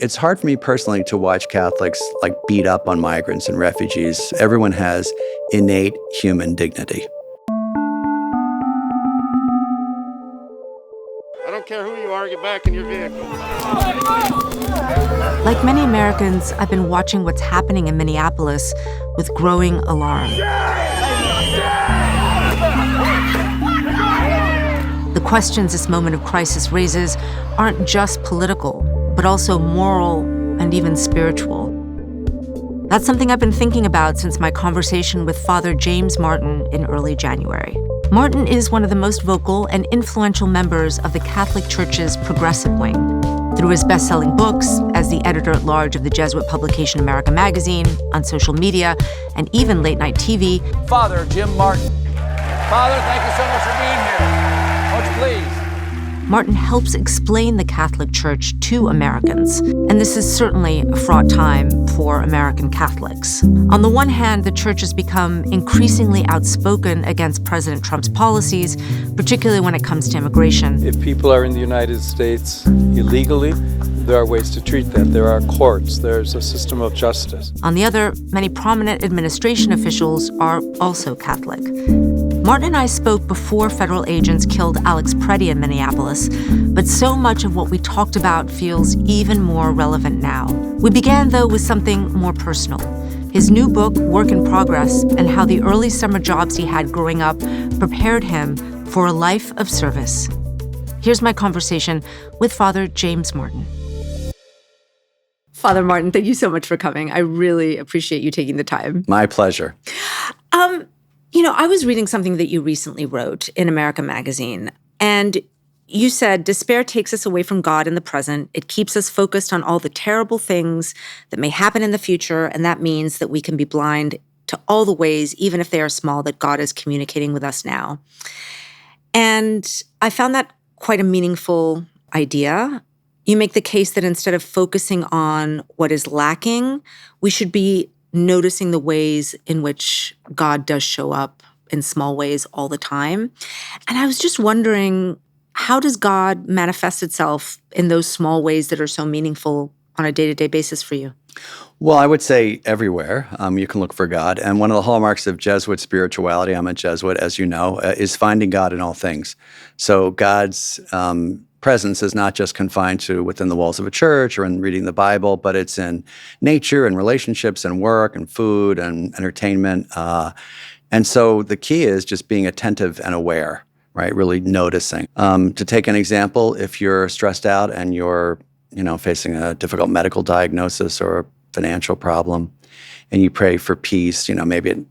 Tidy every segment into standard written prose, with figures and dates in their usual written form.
it's hard for me personally to watch Catholics like beat up on migrants and refugees. Everyone has innate human dignity. I don't care who you are, get back in your vehicle. Like many Americans, I've been watching what's happening in Minneapolis with growing alarm. The questions this moment of crisis raises aren't just political, but also moral and even spiritual. That's something I've been thinking about since my conversation with Father James Martin in early January. Martin is one of the most vocal and influential members of the Catholic Church's progressive wing. Through his best-selling books, as the editor-at-large of the Jesuit publication America Magazine, on social media, and even late-night TV. Father Jim Martin. Father, thank you so much for being here. Much pleased. Martin helps explain the Catholic Church to Americans, and this is certainly a fraught time for American Catholics. On the one hand, the Church has become increasingly outspoken against President Trump's policies, particularly when it comes to immigration. If people are in the United States illegally, there are ways to treat that. There are courts. There's a system of justice. On the other, many prominent administration officials are also Catholic. Martin and I spoke before federal agents killed Alex Pretti in Minneapolis, but so much of what we talked about feels even more relevant now. We began, though, with something more personal. His new book, Work in Progress, and how the early summer jobs he had growing up prepared him for a life of service. Here's my conversation with Father James Martin. Father Martin, thank you so much for coming. I really appreciate you taking the time. My pleasure. I was reading something that you recently wrote in America Magazine, and you said, despair takes us away from God in the present. It keeps us focused on all the terrible things that may happen in the future, and that means that we can be blind to all the ways, even if they are small, that God is communicating with us now. And I found that quite a meaningful idea. You make the case that instead of focusing on what is lacking, we should be noticing the ways in which God does show up in small ways all the time. And I was just wondering, how does God manifest itself in those small ways that are so meaningful on a day-to-day basis for you? Well, I would say everywhere you can look for God. And one of the hallmarks of Jesuit spirituality, I'm a Jesuit, as you know, is finding God in all things. So God's presence is not just confined to within the walls of a church or in reading the Bible, but it's in nature and relationships and work and food and entertainment. And so the key is just being attentive and aware, right? Really noticing. To take an example, if you're stressed out and you're, facing a difficult medical diagnosis or a financial problem, and you pray for peace, maybe it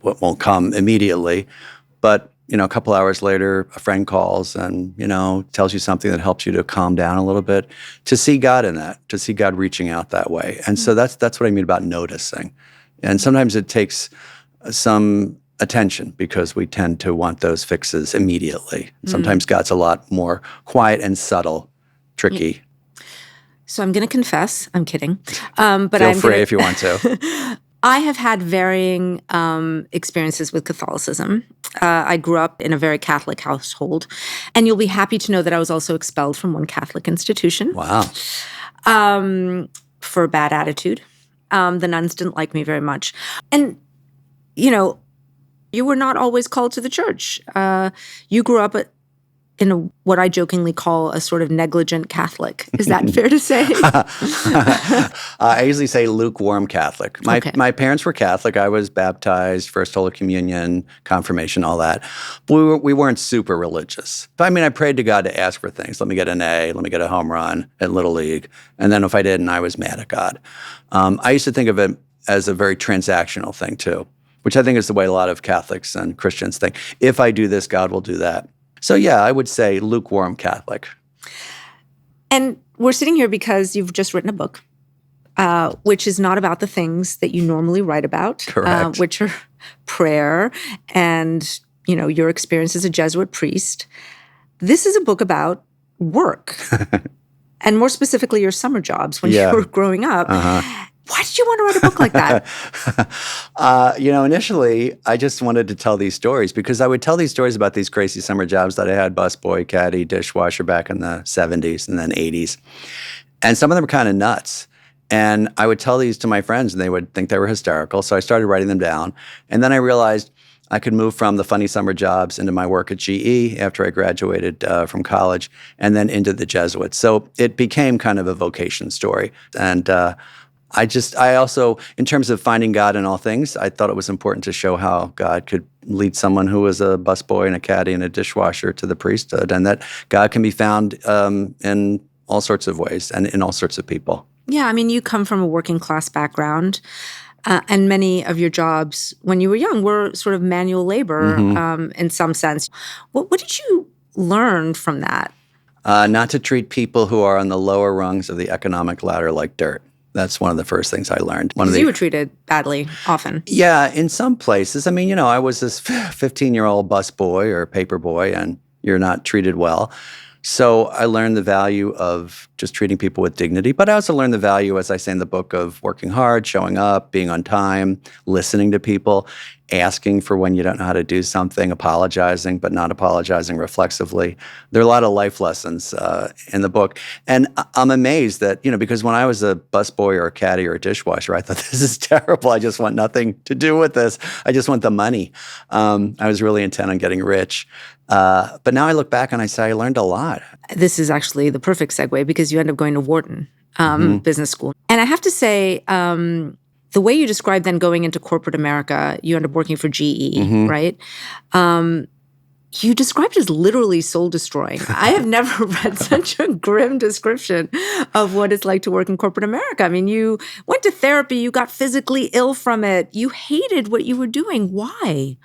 won't come immediately, but a couple hours later, a friend calls and, tells you something that helps you to calm down a little bit, to see God in that, to see God reaching out that way. And so that's what I mean about noticing. And sometimes it takes some attention because we tend to want those fixes immediately. Sometimes God's a lot more quiet and subtle, tricky. So I'm going to confess, I'm kidding. But Feel free if you want to. I have had varying experiences with Catholicism. I grew up in a very Catholic household, and you'll be happy to know that I was also expelled from one Catholic institution. Wow. For a bad attitude. The nuns didn't like me very much. And, you were not always called to the church. You grew up in what I jokingly call a sort of negligent Catholic. Is that fair to say? I usually say lukewarm Catholic. My parents were Catholic. I was baptized, First Holy Communion, confirmation, all that. But we weren't super religious. I prayed to God to ask for things. Let me get an A. Let me get a home run at Little League. And then if I didn't, I was mad at God. I used to think of it as a very transactional thing too, which I think is the way a lot of Catholics and Christians think. If I do this, God will do that. So yeah, I would say lukewarm Catholic. And we're sitting here because you've just written a book, which is not about the things that you normally write about. Correct. Which are prayer and, your experience as a Jesuit priest. This is a book about work. And more specifically, your summer jobs when you were growing up. Why did you want to write a book like that? Initially, I just wanted to tell these stories because I would tell these stories about these crazy summer jobs that I had, busboy, caddy, dishwasher back in the 70s and then 80s. And some of them were kind of nuts. And I would tell these to my friends, and they would think they were hysterical. So I started writing them down. And then I realized I could move from the funny summer jobs into my work at GE after I graduated from college, and then into the Jesuits. So it became kind of a vocation story. And I also, in terms of finding God in all things, I thought it was important to show how God could lead someone who was a busboy and a caddy and a dishwasher to the priesthood, and that God can be found in all sorts of ways and in all sorts of people. Yeah, I mean, you come from a working class background, and many of your jobs when you were young were sort of manual labor in some sense. What did you learn from that? Not to treat people who are on the lower rungs of the economic ladder like dirt. That's one of the first things I learned. Because you were treated badly often. Yeah, in some places. I mean, I was this 15-year-old busboy or paper boy, and you're not treated well. So I learned the value of just treating people with dignity. But I also learned the value, as I say in the book, of working hard, showing up, being on time, listening to people, asking for when you don't know how to do something, apologizing, but not apologizing reflexively. There are a lot of life lessons in the book. And I'm amazed that, because when I was a busboy or a caddy or a dishwasher, I thought, this is terrible. I just want nothing to do with this. I just want the money. I was really intent on getting rich. But now I look back and I say I learned a lot. This is actually the perfect segue because you end up going to Wharton Business School. And I have to say, the way you described then going into corporate America, you end up working for GE, right? You described as literally soul-destroying. I have never read such a grim description of what it's like to work in corporate America. I mean, you went to therapy, you got physically ill from it, you hated what you were doing. Why?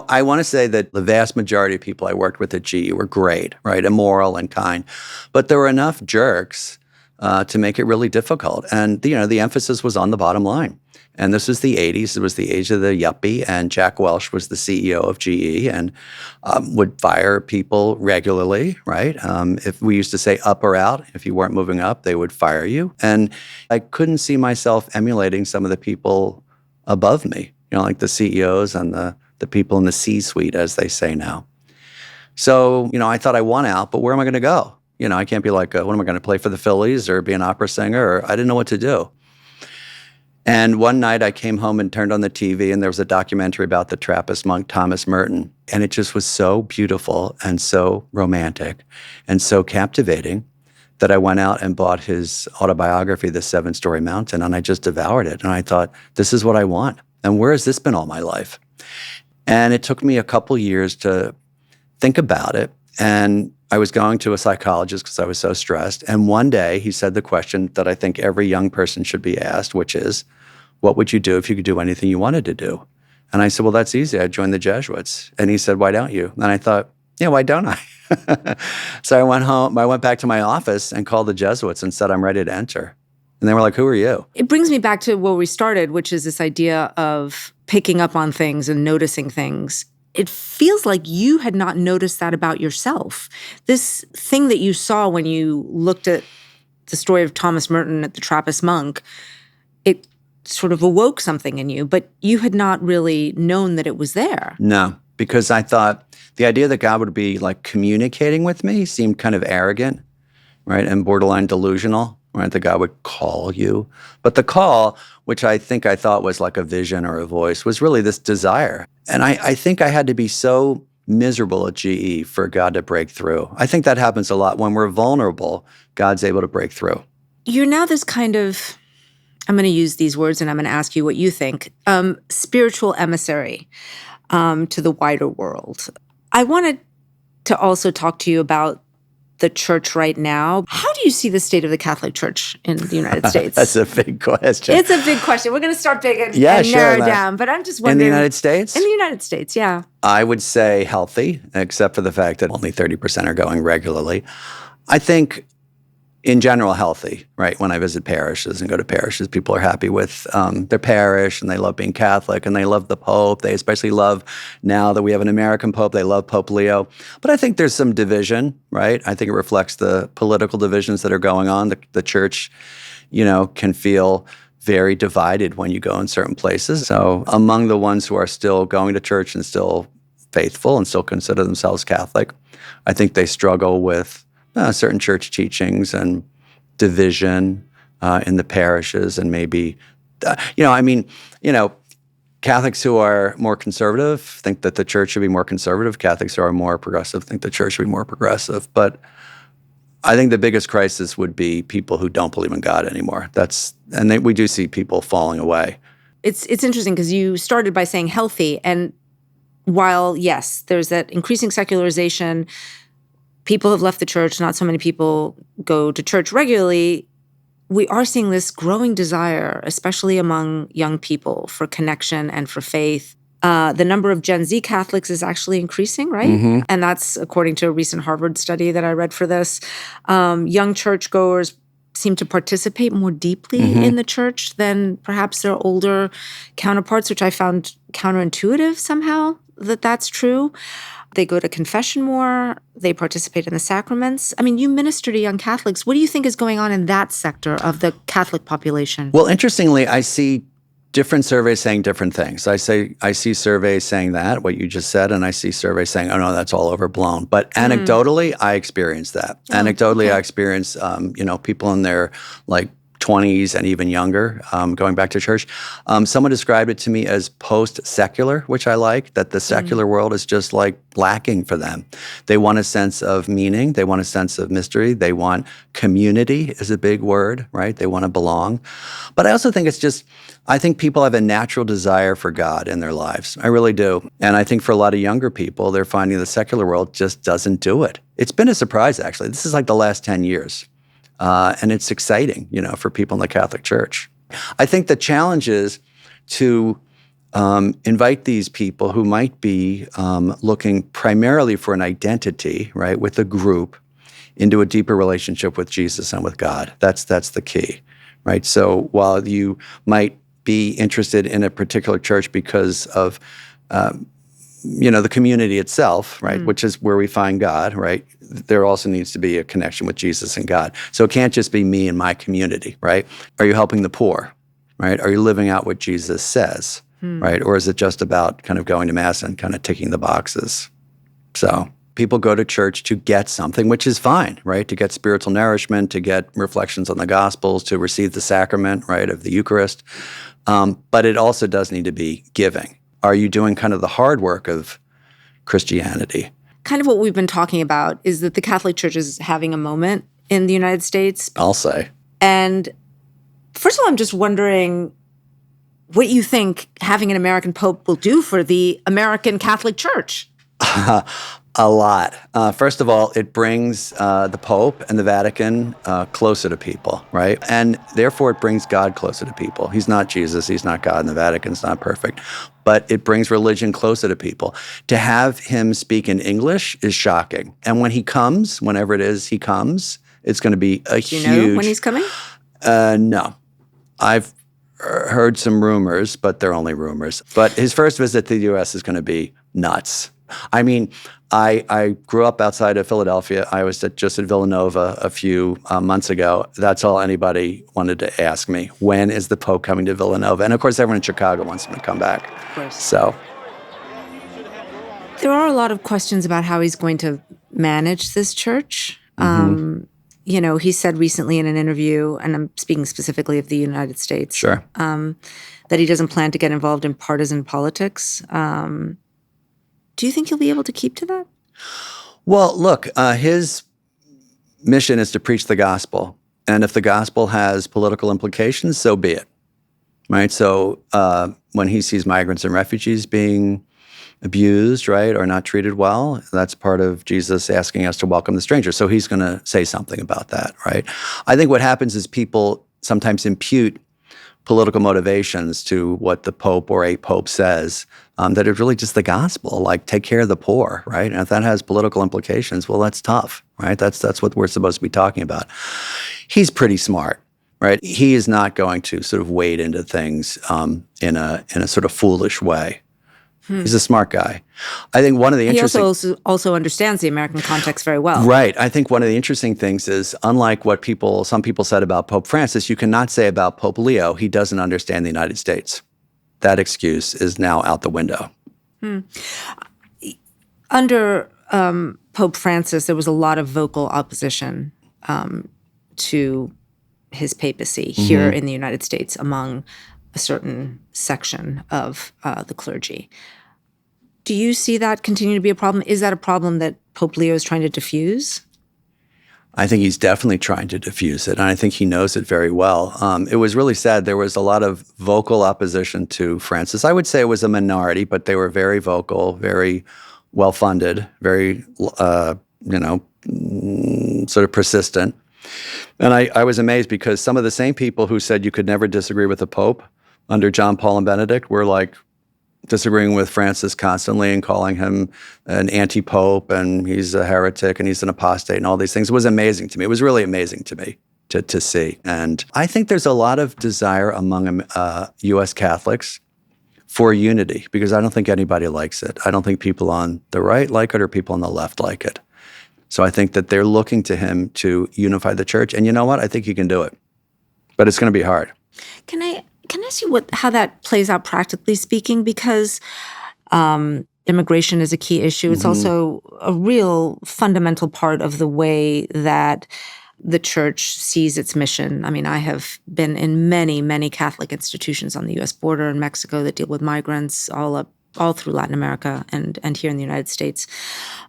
I want to say that the vast majority of people I worked with at GE were great, right, immoral and kind. But there were enough jerks to make it really difficult. And, the emphasis was on the bottom line. And this was the 80s. It was the age of the yuppie. And Jack Welch was the CEO of GE and would fire people regularly, right? If we used to say up or out, if you weren't moving up, they would fire you. And I couldn't see myself emulating some of the people above me, like the CEOs and the people in the C-suite, as they say now. So, I thought I won out, but where am I going to go? I can't be like, what am I going to play for the Phillies or be an opera singer? Or I didn't know what to do. And one night I came home and turned on the TV, and there was a documentary about the Trappist monk Thomas Merton. And it just was so beautiful and so romantic and so captivating that I went out and bought his autobiography, The Seven-Story Mountain, and I just devoured it. And I thought, this is what I want. And where has this been all my life? And it took me a couple years to think about it. And I was going to a psychologist because I was so stressed. And one day he said the question that I think every young person should be asked, which is, what would you do if you could do anything you wanted to do? And I said, well, that's easy. I'd join the Jesuits. And he said, why don't you? And I thought, yeah, why don't I? So I went home. I went back to my office and called the Jesuits and said, I'm ready to enter. And they were like, who are you? It brings me back to where we started, which is this idea of picking up on things and noticing things. It feels like you had not noticed that about yourself. This thing that you saw when you looked at the story of Thomas Merton at the Trappist monk, it sort of awoke something in you, but you had not really known that it was there. No, because I thought the idea that God would be like communicating with me seemed kind of arrogant, right, and borderline delusional. Right, that God would call you. But the call, which I think I thought was like a vision or a voice, was really this desire. And I think I had to be so miserable at GE for God to break through. I think that happens a lot. When we're vulnerable, God's able to break through. You're now this kind of, I'm going to use these words and I'm going to ask you what you think, spiritual emissary to the wider world. I wanted to also talk to you about the church right now. How do you see the state of the Catholic Church in the United States? That's a big question. It's a big question. We're going to start big and sure, narrow down. But I'm just wondering. In the United States? In the United States, yeah. I would say healthy, except for the fact that only 30% are going regularly. I think in general healthy, right? When I visit parishes and go to parishes, people are happy with their parish and they love being Catholic and they love the Pope. They especially love, now that we have an American Pope, they love Pope Leo. But I think there's some division, right? I think it reflects the political divisions that are going on. The church, can feel very divided when you go in certain places. So among the ones who are still going to church and still faithful and still consider themselves Catholic, I think they struggle with certain church teachings and division in the parishes, and maybe, Catholics who are more conservative think that the church should be more conservative. Catholics who are more progressive think the church should be more progressive. But I think the biggest crisis would be people who don't believe in God anymore. We do see people falling away. It's interesting because you started by saying healthy, and while, yes, there's that increasing secularization, people have left the church, not so many people go to church regularly, we are seeing this growing desire, especially among young people, for connection and for faith. The number of Gen Z Catholics is actually increasing, right? Mm-hmm. And that's according to a recent Harvard study that I read for this. Young churchgoers seem to participate more deeply in the church than perhaps their older counterparts, which I found counterintuitive somehow that's true. They go to confession more. They participate in the sacraments. I mean, you minister to young Catholics. What do you think is going on in that sector of the Catholic population? Well, interestingly, I see different surveys saying different things. I see surveys saying that, what you just said, and I see surveys saying, oh, no, that's all overblown. But anecdotally, I experience that. I experience, people in their, 20s and even younger, going back to church. Someone described it to me as post-secular, which I like, that the secular world is just lacking for them. They want a sense of meaning. They want a sense of mystery. They want community is a big word, right? They want to belong. But I also think I think people have a natural desire for God in their lives. I really do. And I think for a lot of younger people, they're finding the secular world just doesn't do it. It's been a surprise, actually. This is the last 10 years. And it's exciting, for people in the Catholic Church. I think the challenge is to invite these people who might be looking primarily for an identity, right, with a group, into a deeper relationship with Jesus and with God. That's the key, right? So while you might be interested in a particular church because of the community itself, right, which is where we find God, right, there also needs to be a connection with Jesus and God. So it can't just be me and my community, right? Are you helping the poor, right? Are you living out what Jesus says, right? Or is it just about kind of going to Mass and kind of ticking the boxes? So people go to church to get something, which is fine, right? To get spiritual nourishment, to get reflections on the Gospels, to receive the sacrament, right, of the Eucharist. But it also does need to be giving. Are you doing kind of the hard work of Christianity? Kind of what we've been talking about is that the Catholic Church is having a moment in the United States. I'll say. And first of all, I'm just wondering what you think having an American Pope will do for the American Catholic Church. A lot. First of all, it brings the Pope and the Vatican closer to people, right? And therefore, it brings God closer to people. He's not Jesus. He's not God, and the Vatican's not perfect. But it brings religion closer to people. To have him speak in English is shocking. And when he comes, whenever it is he comes, it's going to be a huge... Do you know when he's coming? No. I've heard some rumors, but they're only rumors. But his first visit to the U.S. is going to be nuts. I mean, I grew up outside of Philadelphia. I was just at Villanova a few months ago. That's all anybody wanted to ask me. When is the Pope coming to Villanova? And of course, everyone in Chicago wants him to come back. Of course. So there are a lot of questions about how he's going to manage this church. He said recently in an interview, and I'm speaking specifically of the United States, sure, that he doesn't plan to get involved in partisan politics. Do you think he'll be able to keep to that? Well, look, his mission is to preach the gospel. And if the gospel has political implications, so be it, right? So when he sees migrants and refugees being abused, right, or not treated well, that's part of Jesus asking us to welcome the stranger. So he's going to say something about that, right? I think what happens is people sometimes impute political motivations to what the Pope or a Pope says, that it's really just the gospel, like take care of the poor, right? And if that has political implications, well, that's tough, right? That's what we're supposed to be talking about. He's pretty smart, right? He is not going to sort of wade into things in a sort of foolish way. He's a smart guy. I think one of the interesting... He also understands the American context very well. Right. I think one of the interesting things is, unlike what some people said about Pope Francis, you cannot say about Pope Leo, he doesn't understand the United States. That excuse is now out the window. Under Pope Francis, there was a lot of vocal opposition to his papacy here in the United States among a certain section of the clergy. Do you see that continue to be a problem? Is that a problem that Pope Leo is trying to diffuse? I think he's definitely trying to diffuse it, and I think he knows it very well. It was really sad. There was a lot of vocal opposition to Francis. I would say it was a minority, but they were very vocal, very well-funded, very, sort of persistent. And I was amazed because some of the same people who said you could never disagree with the Pope under John Paul and Benedict were like disagreeing with Francis constantly and calling him an anti-pope and he's a heretic and he's an apostate and all these things. It was amazing to me. It was really amazing to me to see. And I think there's a lot of desire among U.S. Catholics for unity because I don't think anybody likes it. I don't think people on the right like it or people on the left like it. So I think that they're looking to him to unify the church. And you know what? I think he can do it. But it's going to be hard. Can I ask you how that plays out practically speaking? Because immigration is a key issue. It's also a real fundamental part of the way that the church sees its mission. I mean, I have been in many, many Catholic institutions on the U.S. border in Mexico that deal with migrants all through Latin America and here in the United States.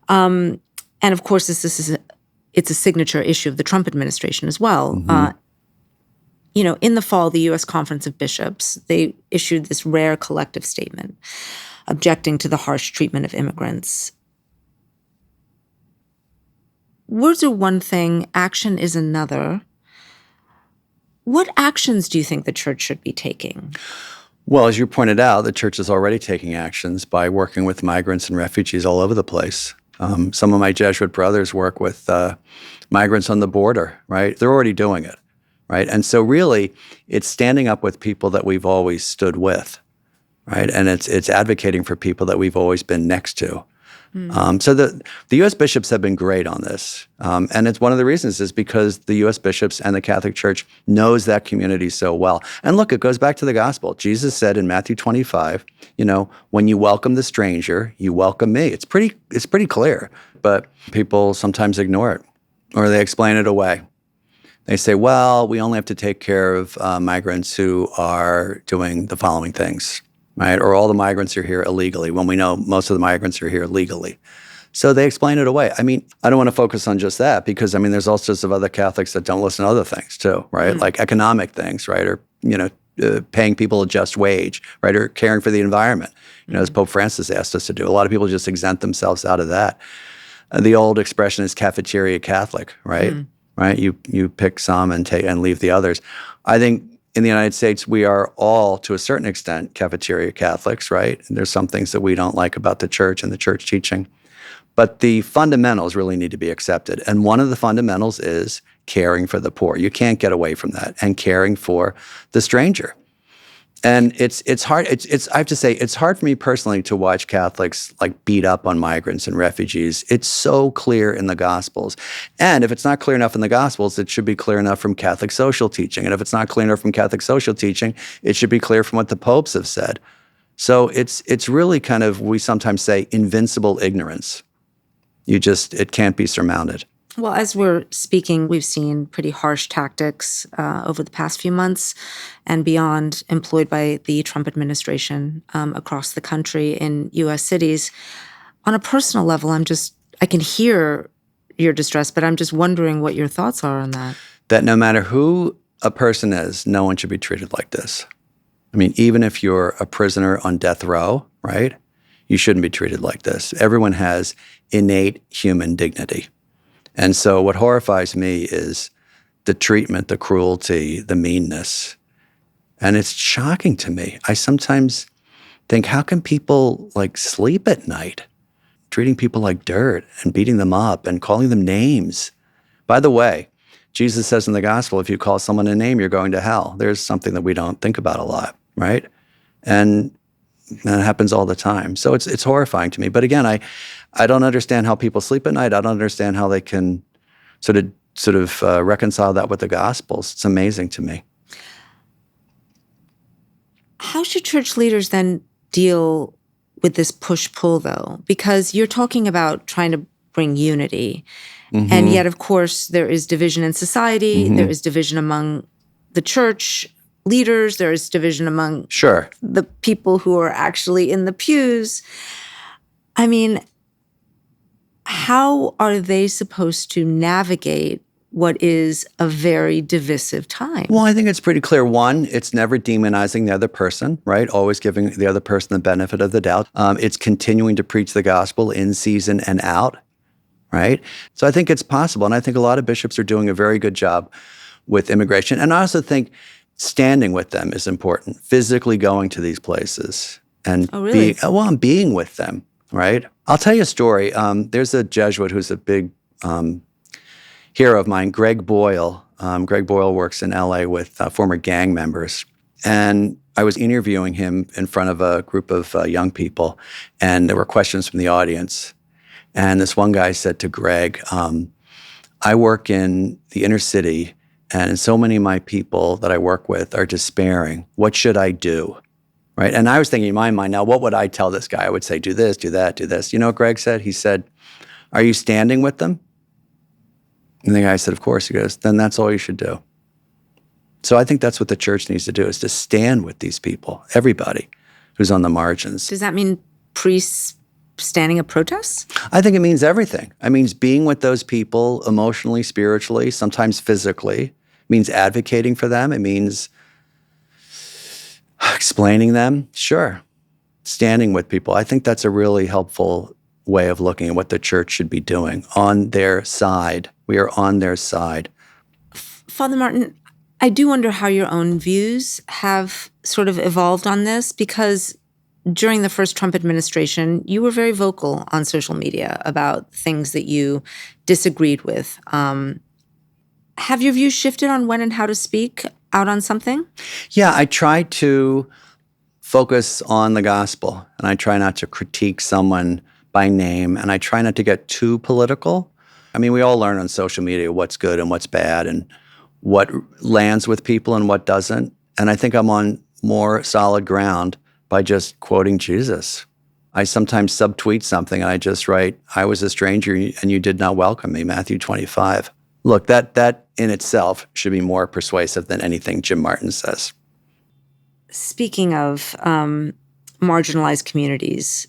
And of course, it's a signature issue of the Trump administration as well. In the fall, the U.S. Conference of Bishops, they issued this rare collective statement objecting to the harsh treatment of immigrants. Words are one thing, action is another. What actions do you think the church should be taking? Well, as you pointed out, the church is already taking actions by working with migrants and refugees all over the place. Some of my Jesuit brothers work with migrants on the border, right? They're already doing it. Right. And so really, it's standing up with people that we've always stood with. Right. And it's advocating for people that we've always been next to. So the U.S. bishops have been great on this. And it's one of the reasons is because the U.S. bishops and the Catholic Church knows that community so well. And look, it goes back to the gospel. Jesus said in Matthew 25, when you welcome the stranger, you welcome me. It's pretty clear. But people sometimes ignore it or they explain it away. They say, well, we only have to take care of migrants who are doing the following things, right? Or all the migrants are here illegally when we know most of the migrants are here legally. So they explain it away. I mean, I don't want to focus on just that because, there's all sorts of other Catholics that don't listen to other things too, right? Like economic things, right? Or, paying people a just wage, right? Or caring for the environment, as Pope Francis asked us to do. A lot of people just exempt themselves out of that. The old expression is cafeteria Catholic, right? Right, you pick some and leave the others. I think in the United States we are all, to a certain extent, cafeteria Catholics. Right, and there's some things that we don't like about the church and the church teaching, but the fundamentals really need to be accepted. And one of the fundamentals is caring for the poor. You can't get away from that, and caring for the stranger. And it's hard. I have to say, it's hard for me personally to watch Catholics like beat up on migrants and refugees. It's so clear in the Gospels. And if it's not clear enough in the Gospels, it should be clear enough from Catholic social teaching. And if it's not clear enough from Catholic social teaching, it should be clear from what the popes have said. So it's really kind of, we sometimes say, invincible ignorance. It can't be surmounted. Well, as we're speaking, we've seen pretty harsh tactics over the past few months and beyond employed by the Trump administration across the country in U.S. cities. On a personal level, I can hear your distress, but I'm just wondering what your thoughts are on that. That no matter who a person is, no one should be treated like this. Even if you're a prisoner on death row, right, you shouldn't be treated like this. Everyone has innate human dignity. And so what horrifies me is the treatment, the cruelty, the meanness. And it's shocking to me. I sometimes think, how can people sleep at night? Treating people like dirt and beating them up and calling them names. By the way, Jesus says in the gospel, if you call someone a name, you're going to hell. There's something that we don't think about a lot, right? And it happens all the time. So it's horrifying to me. But again, I don't understand how people sleep at night. I don't understand how they can sort of reconcile that with the Gospels. It's amazing to me. How should church leaders then deal with this push-pull, though? Because you're talking about trying to bring unity. And yet, of course, there is division in society. There is division among the church leaders, there's division among Sure. the people who are actually in the pews. I mean, how are they supposed to navigate what is a very divisive time? Well, I think it's pretty clear. One, it's never demonizing the other person, right? Always giving the other person the benefit of the doubt. It's continuing to preach the gospel in season and out, right? So I think it's possible. And I think a lot of bishops are doing a very good job with immigration. And I also think standing with them is important, physically going to these places and being with them, right? I'll tell you a story. There's a Jesuit who's a big hero of mine, Greg Boyle. Greg Boyle works in LA with former gang members. And I was interviewing him in front of a group of young people, and there were questions from the audience. And this one guy said to Greg, I work in the inner city, and so many of my people that I work with are despairing. What should I do? Right? And I was thinking in my mind, now, what would I tell this guy? I would say, do this, do that, do this. You know what Greg said? He said, are you standing with them? And the guy said, of course. He goes, then that's all you should do. So I think that's what the church needs to do, is to stand with these people, everybody who's on the margins. Does that mean priests standing at protests? I think it means everything. It means being with those people emotionally, spiritually, sometimes physically. It means advocating for them. It means explaining them. Sure. Standing with people. I think that's a really helpful way of looking at what the church should be doing. On their side. We are on their side. Father Martin, I do wonder how your own views have sort of evolved on this, because during the first Trump administration, you were very vocal on social media about things that you disagreed with. Have your views shifted on when and how to speak out on something? Yeah, I try to focus on the gospel, and I try not to critique someone by name, and I try not to get too political. I mean, we all learn on social media what's good and what's bad and what lands with people and what doesn't. And I think I'm on more solid ground by just quoting Jesus. I sometimes subtweet something and I just write, I was a stranger and you did not welcome me, Matthew 25. Look, that in itself should be more persuasive than anything Jim Martin says. Speaking of marginalized communities,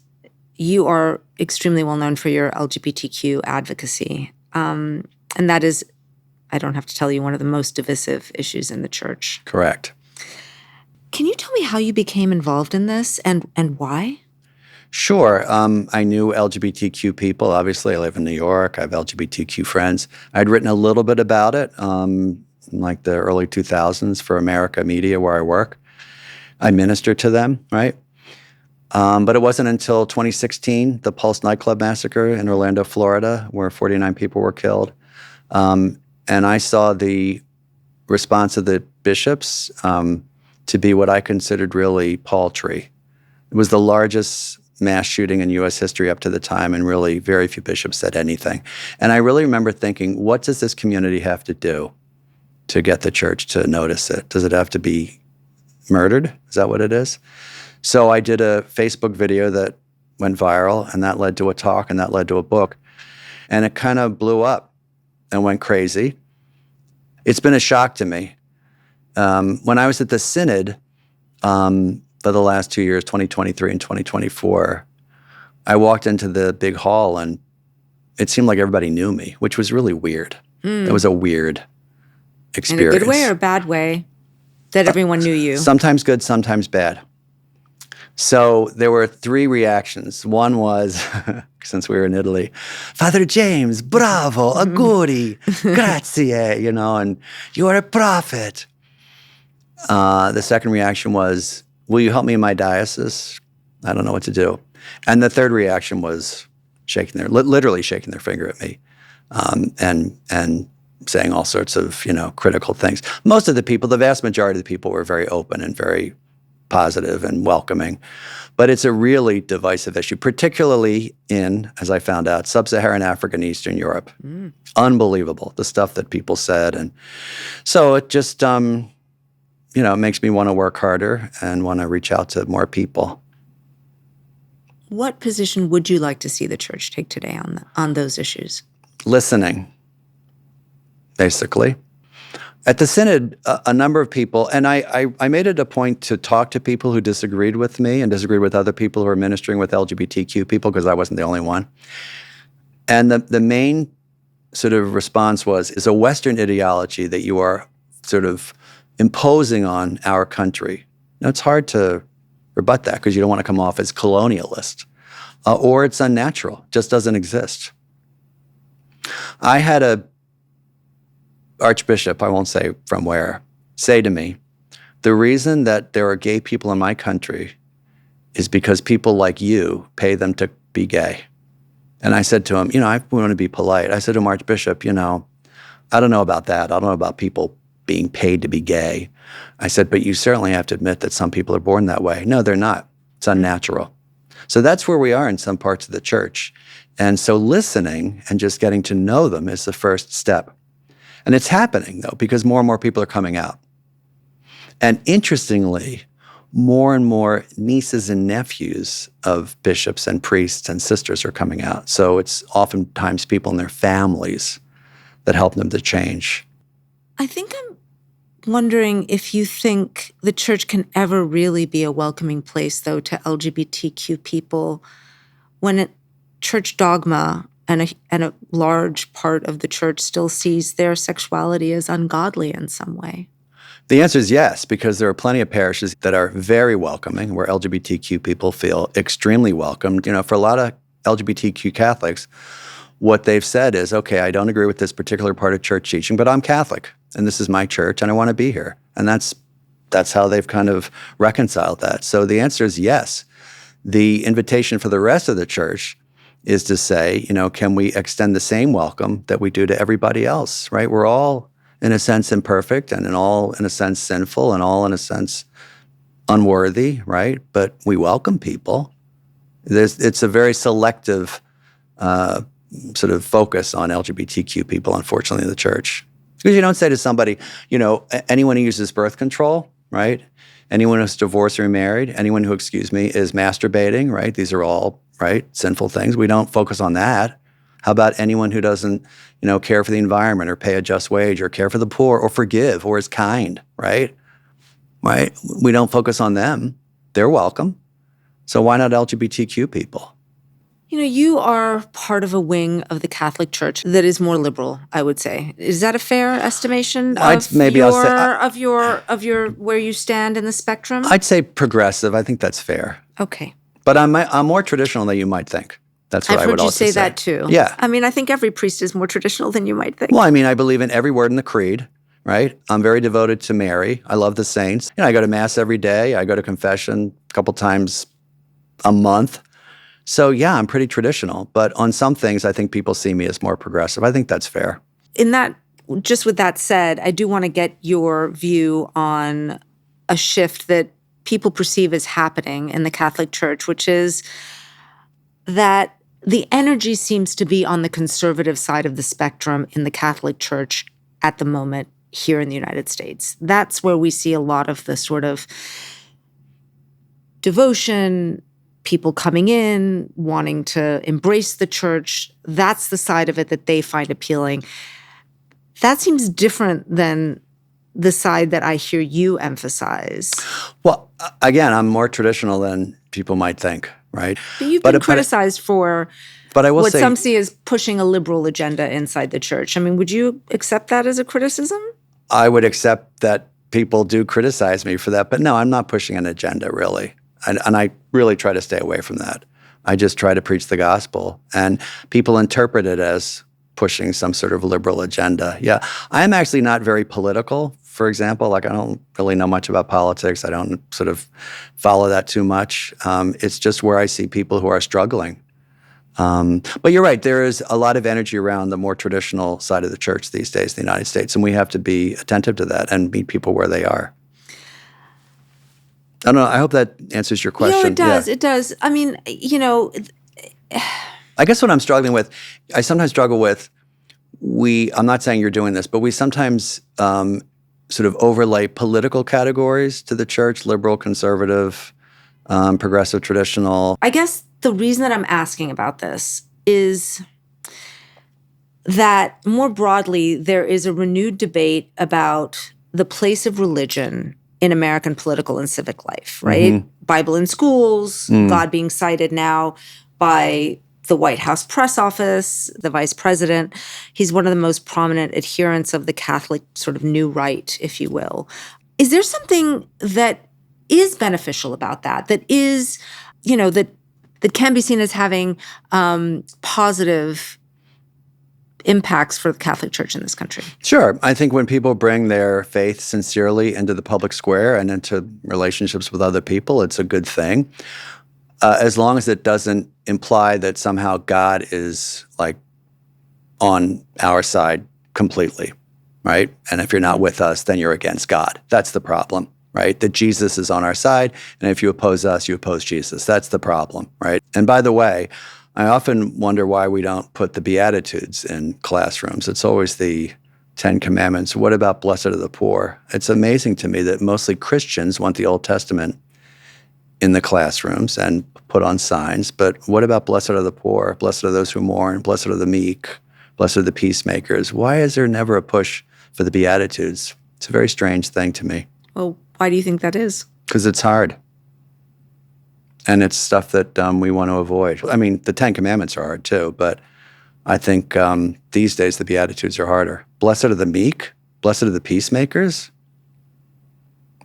you are extremely well known for your LGBTQ advocacy. And that is, I don't have to tell you, one of the most divisive issues in the church. Correct. Can you tell me how you became involved in this and why? Sure. I knew LGBTQ people. Obviously, I live in New York. I have LGBTQ friends. I'd written a little bit about it in like the early 2000s for America Media, where I work. I ministered to them, right? But it wasn't until 2016, the Pulse nightclub massacre in Orlando, Florida, where 49 people were killed. And I saw the response of the bishops to be what I considered really paltry. It was the largest mass shooting in U.S. history up to the time, and really very few bishops said anything. And I really remember thinking, what does this community have to do to get the church to notice it? Does it have to be murdered? Is that what it is? So I did a Facebook video that went viral, and that led to a talk, and that led to a book. And it kind of blew up and went crazy. It's been a shock to me. When I was at the Synod for the last 2 years, 2023 and 2024, I walked into the big hall, and it seemed like everybody knew me, which was really weird. It was a weird experience. In a good way or a bad way, that everyone knew you? Sometimes good, sometimes bad. So there were three reactions. One was, since we were in Italy, Father James, bravo, auguri, grazie, and you are a prophet. The second reaction was, will you help me in my diocese? I don't know what to do. And the third reaction was literally shaking their finger at me, and saying all sorts of, critical things. Most of the people, the vast majority of the people, were very open and very positive and welcoming. But it's a really divisive issue, particularly in, as I found out, sub-Saharan Africa and Eastern Europe. Unbelievable, the stuff that people said. And so it just, it makes me want to work harder and want to reach out to more people. What position would you like to see the church take today on those issues? Listening, basically. At the synod, a number of people, and I made it a point to talk to people who disagreed with me and disagreed with other people who are ministering with LGBTQ people, because I wasn't the only one. And the main sort of response was, is a Western ideology that you are sort of imposing on our country. Now, it's hard to rebut that because you don't want to come off as colonialist, or it's unnatural, just doesn't exist. I had a archbishop, I won't say from where, say to me, the reason that there are gay people in my country is because people like you pay them to be gay. And I said to him, I want to be polite. I said to him, Archbishop, I don't know about that. I don't know about people being paid to be gay. I said, but you certainly have to admit that some people are born that way. No, they're not. It's unnatural. So that's where we are in some parts of the church. And so listening and just getting to know them is the first step. And it's happening, though, because more and more people are coming out. And interestingly, more and more nieces and nephews of bishops and priests and sisters are coming out. So it's oftentimes people in their families that help them to change. I think I'm wondering if you think the church can ever really be a welcoming place, though, to LGBTQ people when church dogma and a large part of the church still sees their sexuality as ungodly in some way. The answer is yes, because there are plenty of parishes that are very welcoming, where LGBTQ people feel extremely welcomed. For a lot of LGBTQ Catholics, what they've said is, okay, I don't agree with this particular part of church teaching, but I'm Catholic, and this is my church, and I want to be here. And that's how they've kind of reconciled that. So the answer is yes. The invitation for the rest of the church is to say, can we extend the same welcome that we do to everybody else, right? We're all, in a sense, imperfect, and all, in a sense, sinful, and all, in a sense, unworthy, right? But we welcome people. It's a very selective sort of focus on LGBTQ people, unfortunately, in the church. Because you don't say to somebody, anyone who uses birth control, right? Anyone who's divorced or remarried, anyone who, is masturbating, right? These are all, right, sinful things. We don't focus on that. How about anyone who doesn't, care for the environment or pay a just wage or care for the poor or forgive or is kind, right? Right? We don't focus on them. They're welcome. So why not LGBTQ people? You are part of a wing of the Catholic Church that is more liberal, I would say. Is that a fair estimation of your where you stand in the spectrum? I'd say progressive. I think that's fair. Okay. But I'm more traditional than you might think. That's what I would also say. I've heard you say that too. Yeah. I think every priest is more traditional than you might think. Well, I believe in every word in the creed, right? I'm very devoted to Mary. I love the saints. I go to Mass every day. I go to confession a couple times a month. So, yeah, I'm pretty traditional. But on some things, I think people see me as more progressive. I think that's fair. Just with that said, I do want to get your view on a shift that people perceive as happening in the Catholic Church, which is that the energy seems to be on the conservative side of the spectrum in the Catholic Church at the moment here in the United States. That's where we see a lot of the sort of devotion, people coming in, wanting to embrace the church. That's the side of it that they find appealing. That seems different than the side that I hear you emphasize. Well, again, I'm more traditional than people might think, right? But you've been criticized for what some see as pushing a liberal agenda inside the church. Would you accept that as a criticism? I would accept that people do criticize me for that. But no, I'm not pushing an agenda, really. And I really try to stay away from that. I just try to preach the gospel. And people interpret it as pushing some sort of liberal agenda. Yeah, I'm actually not very political, for example. I don't really know much about politics. I don't sort of follow that too much. It's just where I see people who are struggling. But you're right, there is a lot of energy around the more traditional side of the church these days in the United States, and we have to be attentive to that and meet people where they are. I don't know. I hope that answers your question. No, it does. Yeah. It does. I guess what I'm struggling with, I sometimes struggle with, I'm not saying you're doing this, but we sometimes sort of overlay political categories to the church, liberal, conservative, progressive, traditional. I guess the reason that I'm asking about this is that more broadly, there is a renewed debate about the place of religion in American political and civic life, right? Bible in schools, God being cited now by the White House press office, the vice president. He's one of the most prominent adherents of the Catholic sort of new right, if you will. Is there something that is beneficial about that, that is, that can be seen as having positive impacts for the Catholic Church in this country? Sure. I think when people bring their faith sincerely into the public square and into relationships with other people, it's a good thing. As long as it doesn't imply that somehow God is like on our side completely, right? And if you're not with us, then you're against God. That's the problem, right? That Jesus is on our side, and if you oppose us, you oppose Jesus. That's the problem, right? And by the way, I often wonder why we don't put the Beatitudes in classrooms. It's always the 10 Commandments. What about blessed are the poor? It's amazing to me that mostly Christians want the Old Testament in the classrooms and put on signs. But what about blessed are the poor? Blessed are those who mourn. Blessed are the meek. Blessed are the peacemakers. Why is there never a push for the Beatitudes? It's a very strange thing to me. Well, why do you think that is? Because it's hard. And it's stuff that we want to avoid. I mean, the 10 Commandments are hard too, but I think these days the Beatitudes are harder. Blessed are the meek. Blessed are the peacemakers.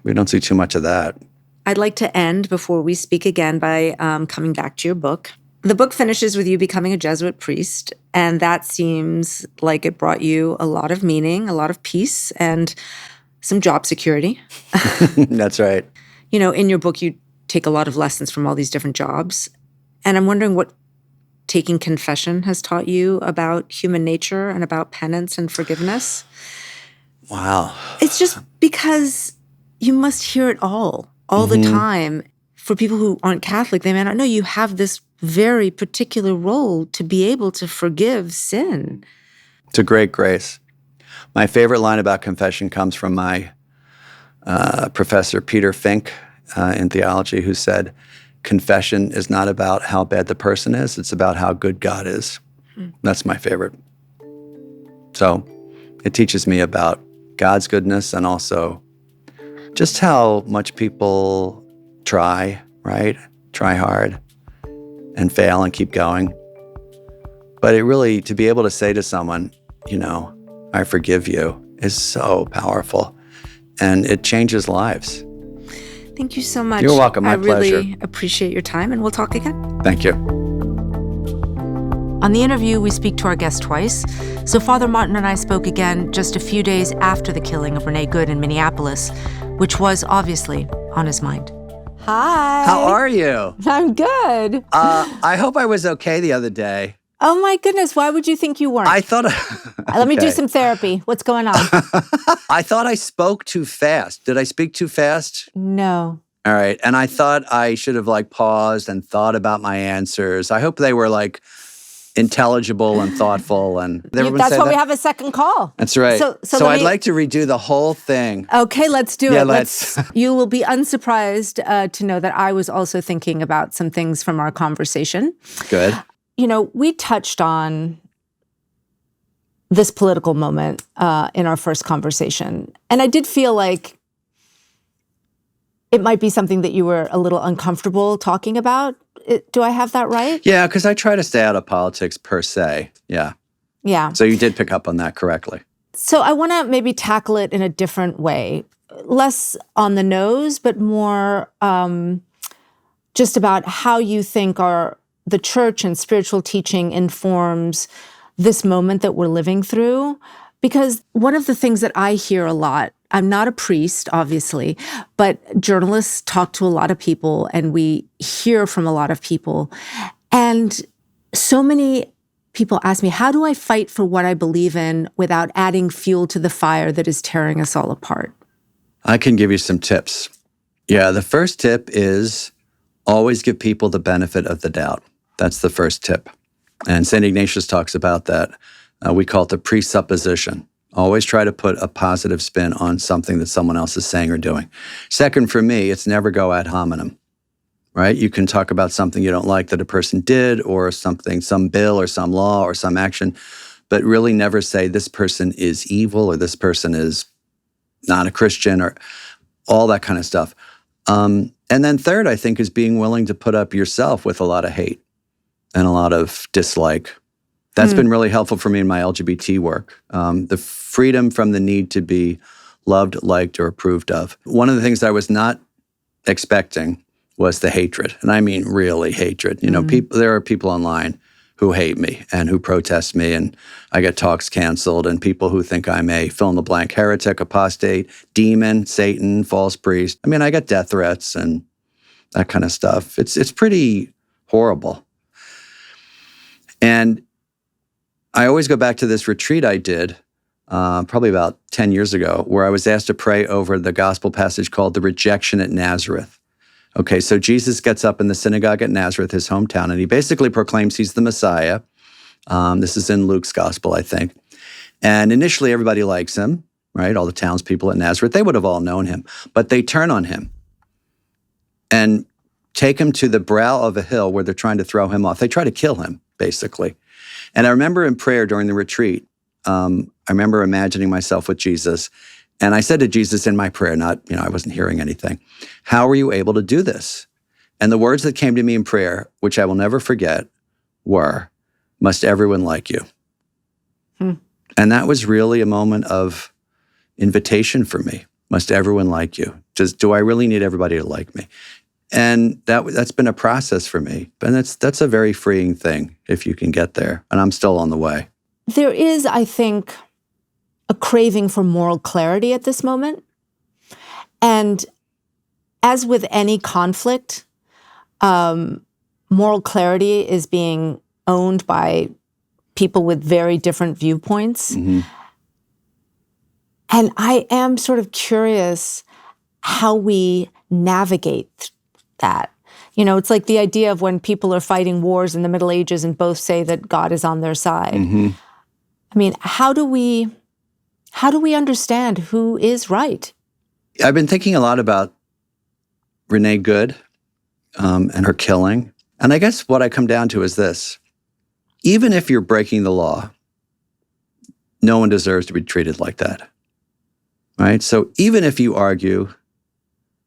We don't see too much of that. I'd like to end before we speak again by coming back to your book. The book finishes with you becoming a Jesuit priest, and that seems like it brought you a lot of meaning, a lot of peace, and some job security. That's right. In your book, you take a lot of lessons from all these different jobs. And I'm wondering what taking confession has taught you about human nature and about penance and forgiveness. Wow. It's just because you must hear it all the time. For people who aren't Catholic, they may not know you have this very particular role to be able to forgive sin. It's a great grace. My favorite line about confession comes from my professor, Peter Fink, in theology, who said, confession is not about how bad the person is, it's about how good God is. That's my favorite. So it teaches me about God's goodness and also just how much people try, right? Try hard and fail and keep going. But it really, to be able to say to someone, I forgive you, is so powerful. And it changes lives. Thank you so much. You're welcome. My pleasure. I really appreciate your time, and we'll talk again. Thank you. On the interview, we speak to our guest twice. So Father Martin and I spoke again just a few days after the killing of Renee Good in Minneapolis, which was obviously on his mind. Hi. How are you? I'm good. I hope I was okay the other day. Oh my goodness, why would you think you weren't? I thought... Let me do some therapy. What's going on? I thought I spoke too fast. Did I speak too fast? No. All right. And I thought I should have paused and thought about my answers. I hope they were intelligible and thoughtful. And That's why we have a second call. That's right. So I'd like to redo the whole thing. Okay, let's do it. Let's. You will be unsurprised to know that I was also thinking about some things from our conversation. Good. We touched on this political moment in our first conversation. And I did feel like it might be something that you were a little uncomfortable talking about. Do I have that right? Yeah, because I try to stay out of politics per se. Yeah. Yeah. So you did pick up on that correctly. So I want to maybe tackle it in a different way. Less on the nose, but more just about how you think the church and spiritual teaching informs this moment that we're living through. Because one of the things that I hear a lot, I'm not a priest, obviously, but journalists talk to a lot of people and we hear from a lot of people. And so many people ask me, how do I fight for what I believe in without adding fuel to the fire that is tearing us all apart? I can give you some tips. Yeah, the first tip is always give people the benefit of the doubt. That's the first tip. And St. Ignatius talks about that. We call it the presupposition. Always try to put a positive spin on something that someone else is saying or doing. Second, for me, it's never go ad hominem, right? You can talk about something you don't like that a person did or something, some bill or some law or some action, but really never say this person is evil or this person is not a Christian or all that kind of stuff. And then third, I think, is being willing to put up yourself with a lot of hate and a lot of dislike. That's been really helpful for me in my LGBT work. The freedom from the need to be loved, liked, or approved of. One of the things I was not expecting was the hatred. And I mean really hatred. You know, there are people online who hate me and who protest me, and I get talks canceled, and people who think I'm a fill-in-the-blank heretic, apostate, demon, Satan, false priest. I mean, I get death threats and that kind of stuff. It's pretty horrible. And I always go back to this retreat I did probably about 10 years ago, where I was asked to pray over the gospel passage called the rejection at Nazareth. Okay, so Jesus gets up in the synagogue at Nazareth, his hometown, and he basically proclaims he's the Messiah. This is in Luke's gospel, I think. And initially, everybody likes him, right? All the townspeople at Nazareth, they would have all known him. But they turn on him and take him to the brow of a hill where they're trying to throw him off. They try to kill him, basically. And I remember in prayer during the retreat, I remember imagining myself with Jesus. And I said to Jesus in my prayer, I wasn't hearing anything, how were you able to do this? And the words that came to me in prayer, which I will never forget, were, must everyone like you? And that was really a moment of invitation for me. Must everyone like you? Do I really need everybody to like me? And that's been a process for me. And that's a very freeing thing if you can get there. And I'm still on the way. There is, I think, a craving for moral clarity at this moment. And as with any conflict, moral clarity is being owned by people with very different viewpoints. And I am sort of curious how we navigate that. You know, it's like the idea of when people are fighting wars in the Middle Ages and both say that God is on their side. I mean, how do we understand who is right? I've been thinking a lot about Renee Good and her killing. And I guess what I come down to is this. Even if you're breaking the law, no one deserves to be treated like that, right? So even if you argue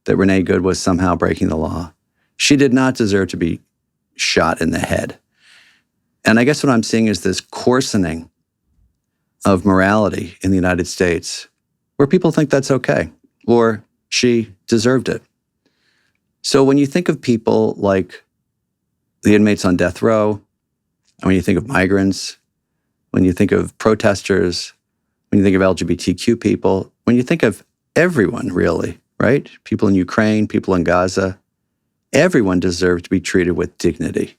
that Renee Good was somehow breaking the law, she did not deserve to be shot in the head. And I guess what I'm seeing is this coarsening of morality in the United States, where people think that's okay, or she deserved it. So when you think of people like the inmates on death row, and when you think of migrants, when you think of protesters, when you think of LGBTQ people, when you think of everyone really, right? People in Ukraine, people in Gaza, everyone deserves to be treated with dignity.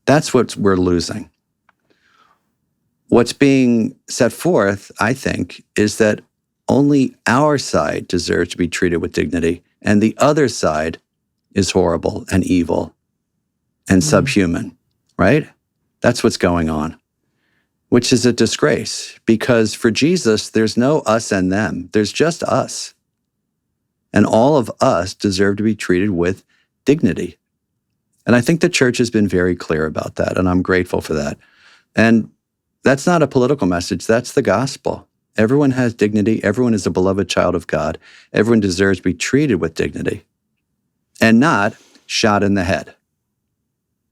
That's what we're losing. What's being set forth, I think, is that only our side deserves to be treated with dignity, and the other side is horrible and evil and subhuman, right? That's what's going on, which is a disgrace, because for Jesus, there's no us and them. There's just us. And all of us deserve to be treated with dignity. And I think the church has been very clear about that, and I'm grateful for that. And that's not a political message, that's the gospel. Everyone has dignity, everyone is a beloved child of God, everyone deserves to be treated with dignity and not shot in the head.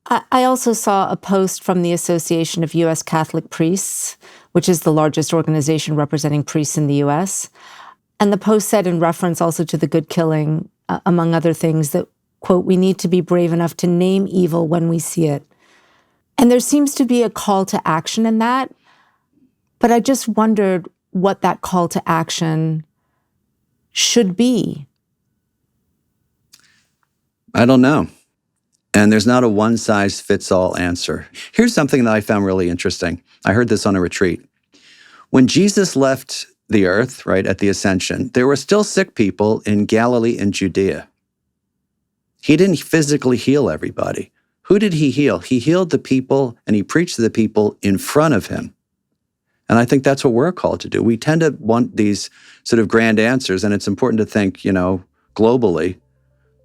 I also saw a post from the Association of U.S. Catholic Priests, which is the largest organization representing priests in the U.S. And the post said, in reference also to the Good killing, among other things, that, quote, we need to be brave enough to name evil when we see it. And there seems to be a call to action in that. But I just wondered what that call to action should be. I don't know. And there's not a one-size-fits-all answer. Here's something that I found really interesting. I heard this on a retreat. When Jesus left the earth, right, at the ascension, there were still sick people in Galilee and Judea. He didn't physically heal everybody. Who did he heal? He healed the people and he preached to the people in front of him. And I think that's what we're called to do. We tend to want these sort of grand answers, and it's important to think, globally,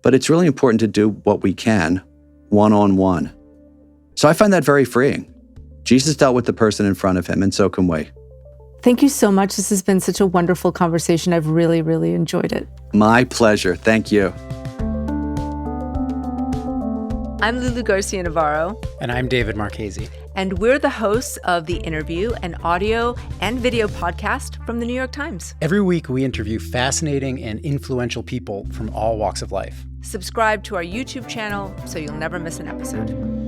but it's really important to do what we can one-on-one. So I find that very freeing. Jesus dealt with the person in front of him, and so can we. Thank you so much. This has been such a wonderful conversation. I've really, really enjoyed it. My pleasure. Thank you. I'm Lulu Garcia-Navarro. And I'm David Marchese. And we're the hosts of The Interview, an audio and video podcast from the New York Times. Every week, we interview fascinating and influential people from all walks of life. Subscribe to our YouTube channel so you'll never miss an episode.